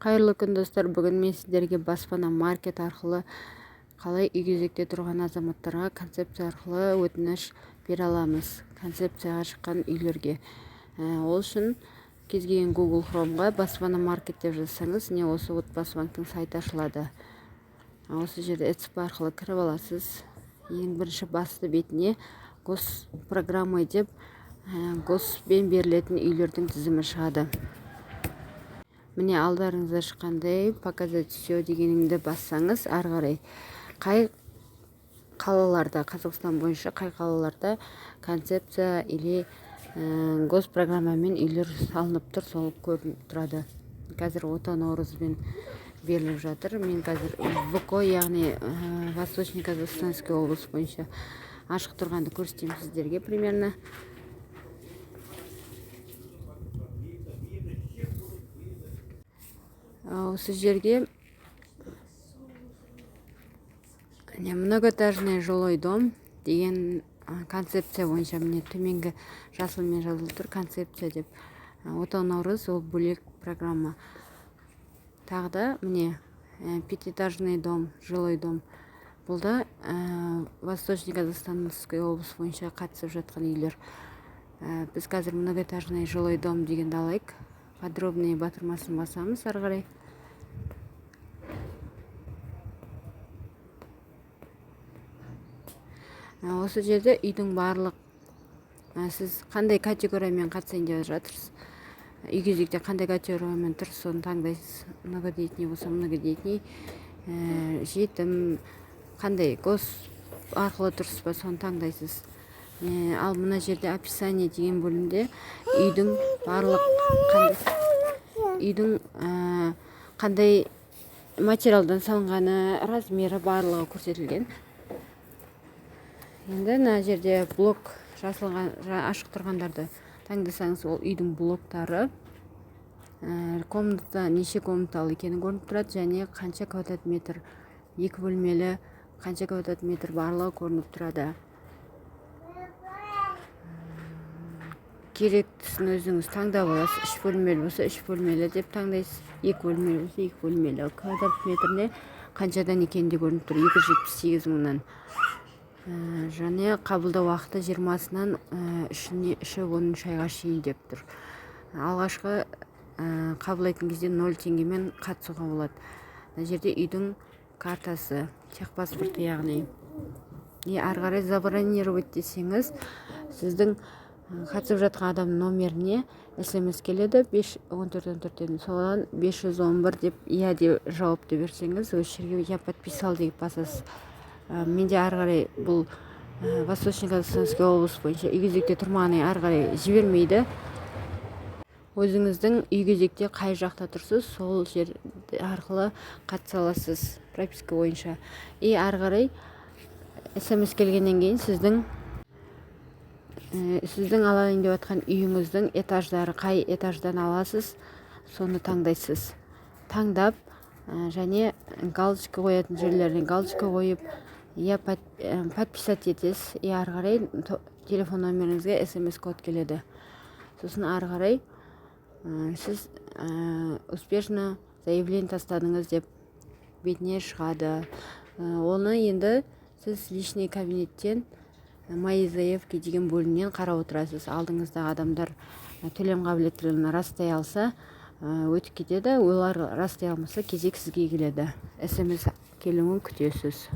Қайырлы күн достар, бүгін мен сіздерге баспана маркет арқылы қалай үй кезекте тұрған азаматтарға концепция арқылы өтініш бере аламыз. Концепцияға шыққан үйлерге. Ол үшін кез келген Google Chrome'ға баспана маркет деп жазсаңыз, не осы Отбасыбанктың сайты ашылады. Осы жерде ETSP арқылы кіріп аласыз. Ең бірінші басты бетіне госпрограммы деп госпен берілетін үйлердің тізімі шығады. Міне алдарыңызда шыққандай показать все дегеніңді бассаңыз, ары қарай қай қалаларда, Қазақстан бойынша қай қалаларда концепция или госпрограммамен үйлер салынып тұр, сол көрініп тұрады. Қазір Ота Наурызбен беріліп жатыр. Мен қазір ВКО, яғни Восточный Казахстанский облыс бойынша ашық тұрғанды көрсетемін сіздерге примерно. Осы жерге многоэтажный жилой дом деген концепция бойынша міне төменгі жасылмен жазылып тұр, концепция деп. Ота Наурыз ол бөлек программа. Тағы да міне пятиэтажный дом, жилой дом. Бұл да Восточный Казахстанский облыс бойынша қатысып жатқан үйлер. Біз қазір многоэтажный жилой дом дегенді алайық. Подробный батырмасын басамыз ары қарай. Осы жерде үйдің барлық, сіз қандай категориямен қатысайын деп жатырсыз. Үй кезекте қандай категориямен тұрсыз, соны таңдайсыз. Многодетный болса многодетный, жетім, қандай гос арқылы тұрсыз ба, соны таңдайсыз. Ал мына жерде описание деген бөлімде үйдің барлық қандай материалдан салынғаны, размері барлығы көрсетілген. Енді мына жерде блок жасылған, ашық тұрғандарды таңдасаңыз, ол үйдің блоктары, комната неше комнаталы екені көрініп тұрады, және қанша квадрат метр, 2 бөлмелі қанша квадрат метр барлығы көрініп тұрады. Керектісін өзіңіз таңдап аласыз. 3 бөлмелі болса 3 бөлмелі деп таңдайсыз, 2 бөлмелі болса 2 бөлмелі. Квадрат метріне қаншадан екенде көрініп тұр, 278 мыңнан. Және қабылдау уақыты 20-сынан 3-10 айға шейін деп тұр. Алғашқы қабылдайтын кезде 0 теңгемен қатысуға болады. Мына жерде үйдің картасы, техпаспорты, яғни ары қарай забронировать десеңіз, сіздің қатысып жатқан адам номеріне SMS келеді, 1414-тен, соған 511 деп иә деп жауапты берсеңіз, осы жерге я подписал деп басасыз. Менде ары қарай бұл Восточный Казахстанский облыс бойынша үй кезекте тұрмағаны ары қарай жібермейді. Өзіңіздің үй кезекте қай жақта тұрсыз, сол жер арқылы қатыса аласыз прописка бойынша. Ары қарай SMS келгеннен кейін сіздің алайын деп жатқан үйіңіздің этаждары, қай этаждан аласыз, соны таңдайсыз. Таңдап, және галочка қоятын жерлеріне галочка қойып, подписать етесіз. Ары қарай телефон номеріңізге SMS код келеді. Сосын ары қарай сіз успешно заявление тастадыңыз деп бетіне шығады. Оны енді сіз личный кабинеттен мои заявки деген бөлімнен қарап отырасыз. Алдыңыздағы адамдар төлем қабілеттілігін растай алса, өтіп кетеді. Олар растай алмаса, кезек сізге келеді. SMS келуін күтесіз.